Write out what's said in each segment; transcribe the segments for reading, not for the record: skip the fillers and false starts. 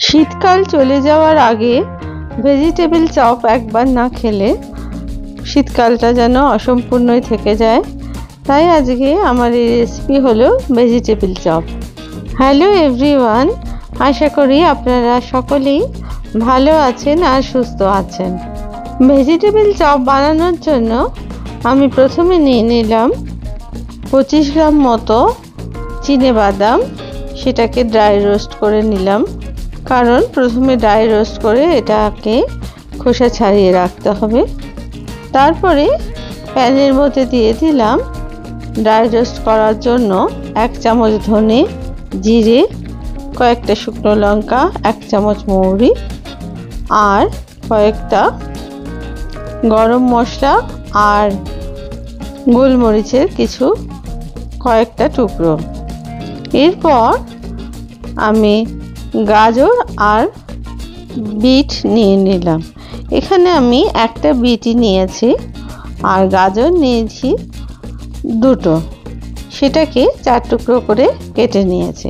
শীতকাল চলে যাওয়ার আগে ভেজিটেবল চপ একবার না খেলে শীতকালটা যেন অসম্পূর্ণই থেকে যায়। তাই আজকে আমার এই রেসিপি হলো ভেজিটেবল চপ। হ্যালো এভরিওয়ান, আশা করি আপনারা সকলেই ভালো আছেন আর সুস্থ আছেন। ভেজিটেবল চপ বানানোর জন্য আমি প্রথমে নিয়ে নিলাম 25 গ্রাম মতো চিনেবাদাম। সেটাকে ড্রাই রোস্ট করে নিলাম, কারণ প্রথমে ড্রাই রোস্ট করে এটাকে খোসা ছাড়িয়ে রাখতে হবে। তারপরে প্যানের মধ্যে দিয়ে দিলাম ড্রাই রোস্ট করার জন্য 1 চামচ ধনে, জিরে, কয়েকটা শুকনো লঙ্কা, 1 চামচ মৌরি আর কয়েকটা গরম মশলা আর গোলমরিচের কয়েকটা টুকরো। এরপর আমি গাজর আর বিট নিয়ে নিলাম। এখানে আমি একটা বিটই নিয়েছি আর গাজর নিয়েছি 2টো। সেটাকে 4 টুকরো করে কেটে নিয়েছি।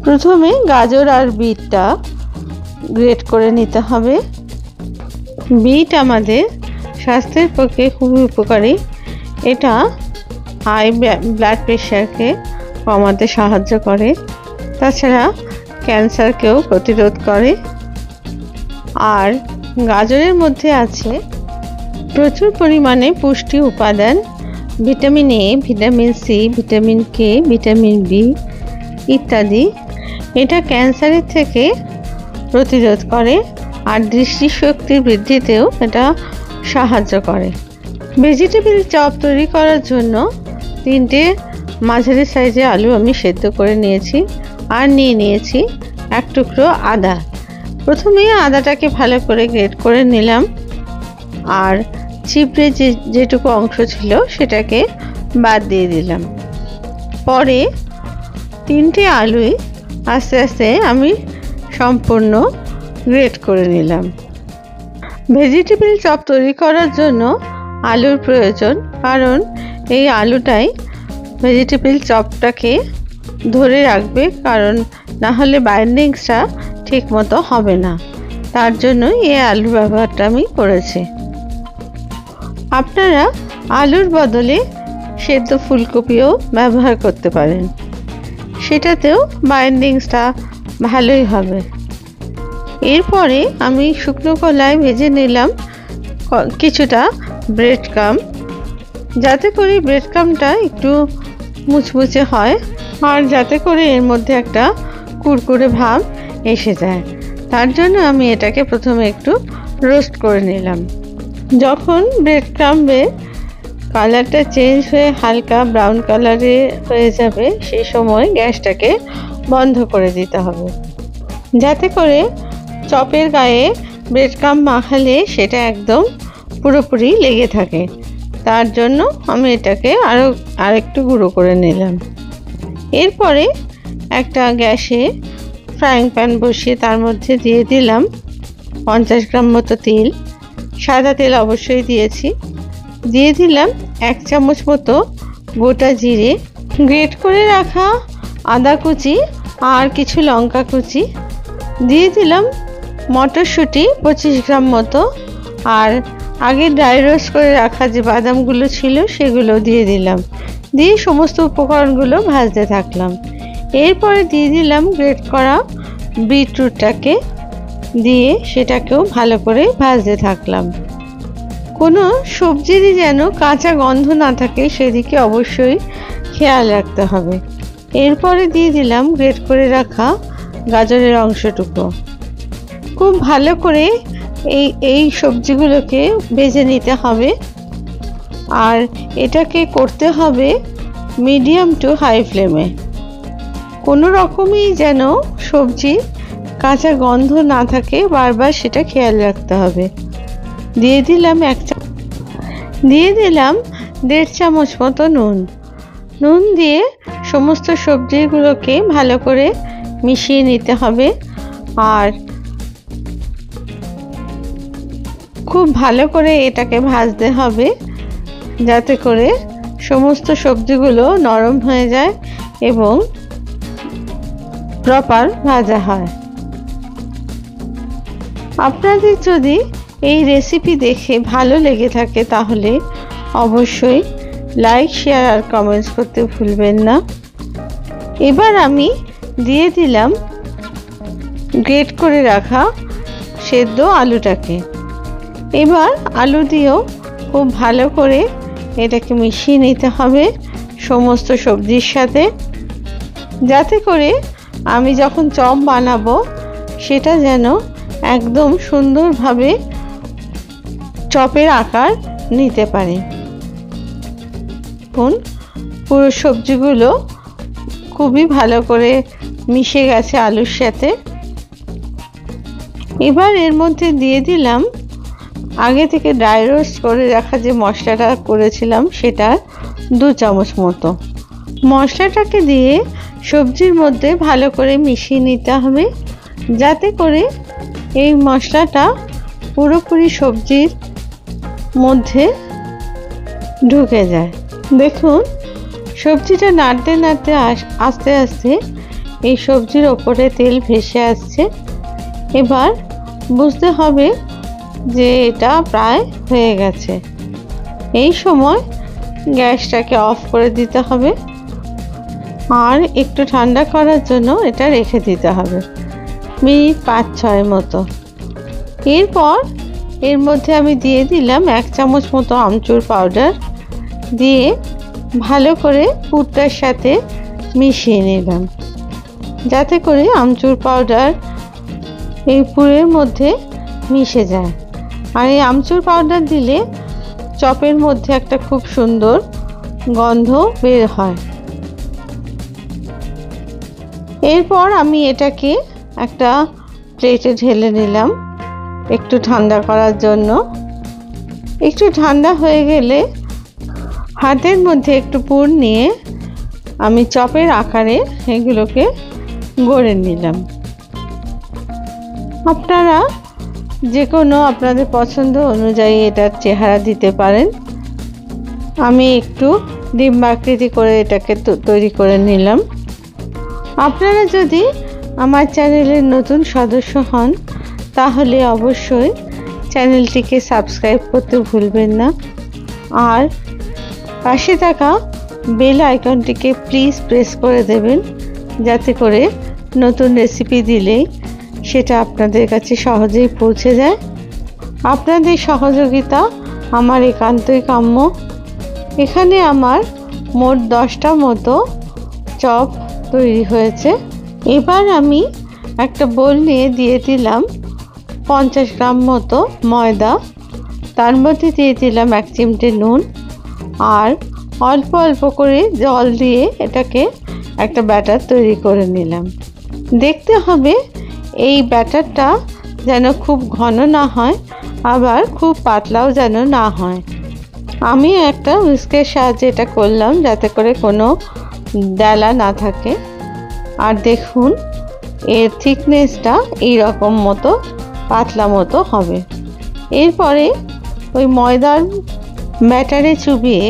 প্রথমে গাজর আর বিটটা গ্রেট করে নিতে হবে। বিট আমাদের স্বাস্থ্যের পক্ষে খুবই উপকারী। এটা হাই ব্লাড প্রেশারকে কমাতে সাহায্য করে, তাছাড়া ক্যান্সারকেও প্রতিরোধ করে। আর গাজরের মধ্যে আছে প্রচুর পরিমাণে পুষ্টি উপাদান, vitamin A, vitamin C, vitamin K, vitamin B ইত্যাদি। এটা ক্যান্সারের থেকে প্রতিরোধ করে আর দৃষ্টিশক্তি বৃদ্ধিতেও এটা সাহায্য করে। ভেজিটেবল চপ তৈরি করার জন্য 3টে মাঝারি সাইজের আলু আমি সেদ্ধ করে নিয়েছি আর নিয়ে নিয়েছি 1 টুকরো আদা। প্রথমে আদাটাকে ভালো করে গ্রেট করে নিলাম আর চিপড়ে যেটুকু অংশ ছিল সেটাকে বাদ দিয়ে দিলাম। পরে 3টে আলুই আস্তে আস্তে আমি সম্পূর্ণ গ্রেট করে নিলাম। ভেজিটেবল চপ তৈরি করার জন্য আলুর প্রয়োজন, কারণ এই আলুটাই ভেজিটেবল চপটাকে ধরে রাখবে, কারণ না হলে বাইন্ডিংসটা ঠিক মতো হবে না। তার জন্যই এই আলুর ব্যবহারটা আমি করেছি। আপনারা আলুর বদলে সেদ্ধ ফুলকপিও ব্যবহার করতে পারেন, সেটাতেও বাইন্ডিংসটা ভালোই হবে। এরপরে আমি শুকনো কড়ায় ভেজে নিলাম কিছুটা ব্রেড ক্রাম্ব, যাতে করে ব্রেড ক্রাম্বটা একটু মুচমুচে হয় আর যাতে করে এর মধ্যে একটা কুরকুরে ভাব এসে যায়। তার জন্য আমি এটাকে প্রথমে একটু রোস্ট করে নিলাম। যখন ব্রেড ক্রাম্বের কালারটা চেঞ্জ হয়ে হালকা ব্রাউন কালারে হয়ে যাবে, সেই সময় গ্যাসটাকে বন্ধ করে দিতে হবে, যাতে করে চপের গায়ে ব্রেড ক্রাম্ব মাখালে সেটা একদম পুরোপুরি লেগে থাকে। তার জন্য আমি এটাকে আরেকটু গুঁড়ো করে নিলাম। এরপরে একটা গ্যাসে ফ্রাইং প্যান বসিয়ে তার মধ্যে দিয়ে দিলাম 50 গ্রাম মতো তেল। সাদা তেল অবশ্যই দিয়েছি। দিয়ে দিলাম 1 চামচ মতো গোটা জিরে, গ্রেট করে রাখা আদা কুচি আর কিছু লঙ্কা কুচি। দিয়ে দিলাম মটরশুঁটি 25 গ্রাম মতো, আর আগে ড্রাই রোস্ট করে রাখা যে বাদামগুলো ছিল সেগুলো দিয়ে দিলাম। দিয়ে সমস্ত উপকরণগুলো ভাজতে থাকলাম। এরপরে দিয়ে দিলাম গ্রেট করা বিটরুটটাকে, দিয়ে সেটাকেও ভালো করে ভাজতে থাকলাম। কোনো সবজিরই যেন কাঁচা গন্ধ না থাকে সেদিকে অবশ্যই খেয়াল রাখতে হবে। এরপরে দিয়ে দিলাম গ্রেট করে রাখা গাজরের অংশটুকু। খুব ভালো করে এই সবজিগুলোকে ভেজে নিতে হবে, আর এটাকে করতে হবে মিডিয়াম টু হাই ফ্লেমে। কোনো রকমই যেন সবজির কাঁচা গন্ধ না থাকে, বারবার সেটা খেয়াল রাখতে হবে। দিয়ে দিলাম 1.5 চামচ মতো নুন দিয়ে সমস্ত সবজিগুলোকে ভালো করে মিশিয়ে নিতে হবে। আর খুব ভালো করে এটাকে ভাজতে হবে, যাতে করে সমস্ত সবজিগুলো নরম হয়ে যায় এবং প্রপার ভাজা হয়। আপনাদের যদি এই রেসিপি দেখে ভালো লেগে থাকে তাহলে অবশ্যই লাইক, শেয়ার আর কমেন্টস করতে ভুলবেন না। এবার আমি দিয়ে দিলাম গ্রেট করে রাখা সেদ্ধ আলুটাকে। এবার আলু দিয়েও খুব ভালো করে এটাকে মিশিয়ে নিতে হবে সমস্ত সবজির সাথে, যাতে করে আমি যখন চপ বানাবো সেটা যেন একদম সুন্দরভাবে চপের আকার নিতে পারে। পুরো সবজিগুলো খুবই ভালো করে মিশে গেছে আলুর সাথে। এবার এর মধ্যে দিয়ে দিলাম আগে থেকে ড্রাই রোস্ট করে রাখা যে মশলাটা করেছিলাম সেটা 2 চামচ মতো। মশলাটাকে দিয়ে সবজির মধ্যে ভালো করে মিশিয়ে নিতে হবে, যাতে করে এই মশলাটা পুরোপুরি সবজির মধ্যে ঢুকে যায়। দেখুন সবজিটা নাড়তে নাড়তে আস্তে আস্তে এই সবজির ওপরে তেল ভেসে আসছে। এবার বুঝতে হবে যে এটা প্রায় হয়ে গেছে। এই সময় গ্যাসটাকে অফ করে দিতে হবে আর একটু ঠান্ডা করার জন্য এটা রেখে দিতে হবে মিনিট 5-6 মতো। এরপর এর মধ্যে আমি দিয়ে দিলাম 1 চামচ মতো আমচুর পাউডার, দিয়ে ভালো করে পুরটার সাথে মিশিয়ে নিলাম, যাতে করে আমচুর পাউডার এই পুরের মধ্যে মিশে যায়। আর এই আমচুর পাউডার দিলে চপের মধ্যে একটা খুব সুন্দর গন্ধ বের হয়। এরপর আমি এটাকে একটা প্লেটে ঢেলে নিলাম একটু ঠান্ডা করার জন্য। একটু ঠান্ডা হয়ে গেলে হাতের মধ্যে একটু পুর নিয়ে আমি চপের আকারে এগুলোকে গড়ে নিলাম। আপনারা যে কোনো আপনাদের পছন্দ অনুযায়ী এটার চেহারা দিতে পারেন। আমি একটু ডিম্বাকৃতি করে এটাকে তৈরি করে নিলাম। আপনারা যদি আমার চ্যানেলের নতুন সদস্য হন তাহলে অবশ্যই চ্যানেলটিকে সাবস্ক্রাইব করতে ভুলবেন না, আর পাশে থাকা বেল আইকনটিকে প্লিজ প্রেস করে দেবেন, যাতে করে নতুন রেসিপি দিলেই সেটা আপনাদের কাছে সহজেই পৌঁছে যায়। আপনাদের সহযোগিতা আমার একান্তই কাম্য। এখানে আমার মোট 10টা মতো চপ তৈরি হয়েছে। এবার আমি একটা বোল নিয়ে দিয়ে দিলাম 50 গ্রাম মতো ময়দা, তার মধ্যে দিয়ে দিলাম 1 চিমটে নুন আর অল্প অল্প করে জল দিয়ে এটাকে একটা ব্যাটার তৈরি করে নিলাম। দেখতে হবে এই ব্যাটারটা যেন খুব ঘন না হয়, আবার খুব পাতলাও যেন না হয়। আমি একটা হুইস্কের সাহায্যে এটা করলাম, যাতে করে কোনো ডালা না থাকে। আর দেখুন এর থিকনেসটা এইরকম মতো পাতলা মতো হবে। এরপরে ওই ময়দার ব্যাটারে চুবিয়ে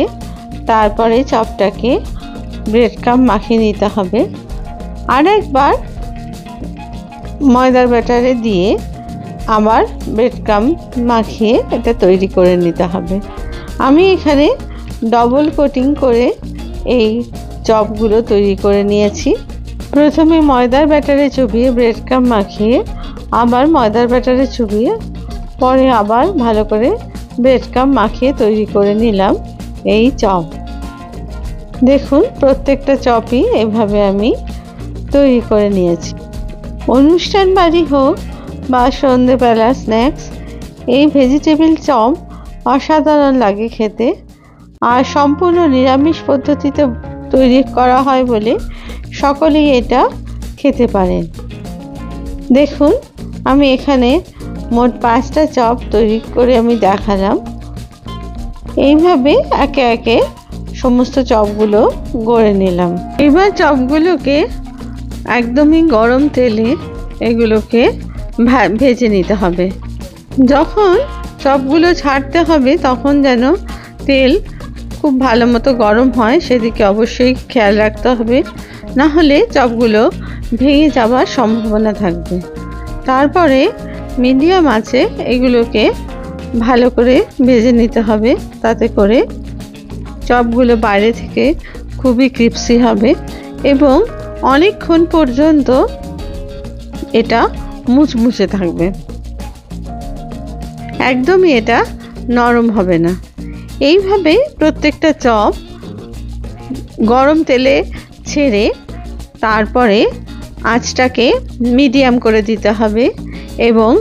তারপরে চপটাকে ব্রেড ক্রাম্ব মাখিয়ে নিতে হবে। আর একবার ময়দার ব্যাটারে দিয়ে আবার ব্রেড ক্রাম্ব মাখিয়ে এটা তৈরি করে নিতে হবে। আমি এখানে ডবল কোটিং করে এই চপগুলো তৈরি করে নিয়েছি। প্রথমে ময়দার ব্যাটারে চুবিয়ে ব্রেড ক্রাম্ব মাখিয়ে আবার ময়দার ব্যাটারে চুবিয়ে পরে আবার ভালো করে ব্রেড ক্রাম্ব মাখিয়ে তৈরি করে নিলাম এই চপ। দেখুন প্রত্যেকটা চপই এভাবে আমি তৈরি করে নিয়েছি। অনুষ্ঠান বাড়ি হোক বা সন্ধেবেলা স্ন্যাক্স, এই ভেজিটেবিল চপ অসাধারণ লাগে খেতে, আর সম্পূর্ণ নিরামিষ পদ্ধতিতে তৈরি করা হয় বলে সকলেই এটা খেতে পারেন। দেখুন আমি এখানে মোট 5টা চপ তৈরি করে আমি দেখালাম। এইভাবে একে একে সমস্ত চপগুলো গড়ে নিলাম। এবার চপগুলোকে একদমই গরম তেলে এগুলোকে ভেজে নিতে হবে। যখন চপগুলো ছাড়তে হবে তখন যেন তেল খুব ভালো মতো গরম হয়, সেদিকে অবশ্যই খেয়াল রাখতে হবে, না হলে চপগুলো ভেঙে যাওয়ার সম্ভাবনা থাকবে। তারপরে মিডিয়াম আঁচে এগুলোকে ভালো করে ভেজে নিতে হবে, তাতে করে চপগুলো বাইরে থেকে খুবই ক্রিস্পি হবে এবং অনেকক্ষণ পর্যন্ত এটা মুচমুচে থাকবে, একদমই এটা নরম হবে না। এইভাবে প্রত্যেকটা চপ গরম তেলে ছেড়ে তারপরে আঁচটাকে মিডিয়াম করে দিতে হবে এবং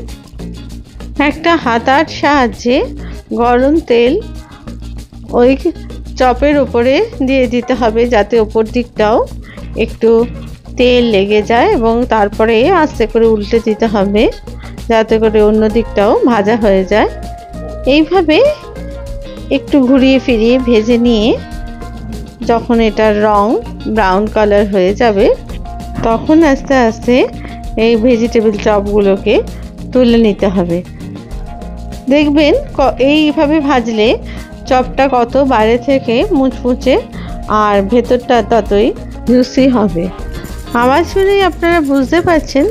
একটা হাতার সাহায্যে গরম তেল ওই চপের উপরে দিয়ে দিতে হবে, যাতে ওপর দিকটাও একটু তেল লেগে যায় এবং তারপরে আস্তে করে উল্টে দিতে হবে, যাতে করে অন্য দিকটাও ভাজা হয়ে যায়। এইভাবে একটু ঘুরিয়ে ফিরিয়ে ভেজে নিয়ে যখন এটার রং ব্রাউন কালার হয়ে যাবে, তখন আস্তে আস্তে এই ভেজিটেবল চপগুলোকে তুলে নিতে হবে। দেখবেন এইভাবে ভাজলে চপটা কত বাইরে থেকে মুচমুচে আর ভেতরটা ততই জুসি হবে। আওয়াজ শুনেই আপনারা বুঝতে পারছেন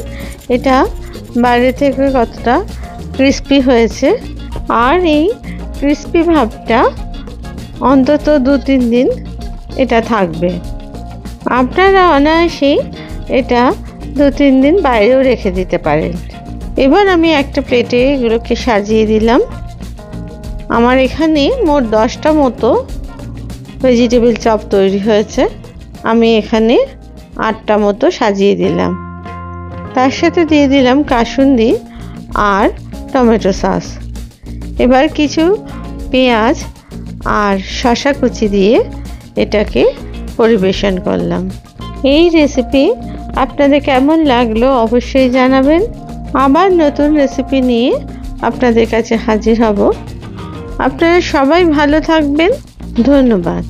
এটা বাইরে থেকে কতটা ক্রিস্পি হয়েছে। আর এই ক্রিস্পি ভাবটা অন্তত 2-3 দিন এটা থাকবে। আপনারা অনায়াসেই এটা 2-3 দিন বাইরেও রেখে দিতে পারেন। এবার আমি একটা প্লেটে এগুলোকে সাজিয়ে দিলাম। আমার এখানে মোট 10টা মতো ভেজিটেবল চপ তৈরি হয়েছে। আমি এখানে 8টা মতো সাজিয়ে দিলাম। তার সাথে দিয়ে দিলাম কাসুন্দি আর টমেটো সস। এবার কিছু পেঁয়াজ আর শসা কুচি দিয়ে এটাকে পরিবেশন করলাম। এই রেসিপি আপনাদের কেমন লাগলো অবশ্যই জানাবেন। আবার নতুন রেসিপি নিয়ে আপনাদের কাছে হাজির হব। আপনারা সবাই ভালো থাকবেন। ধন্যবাদ।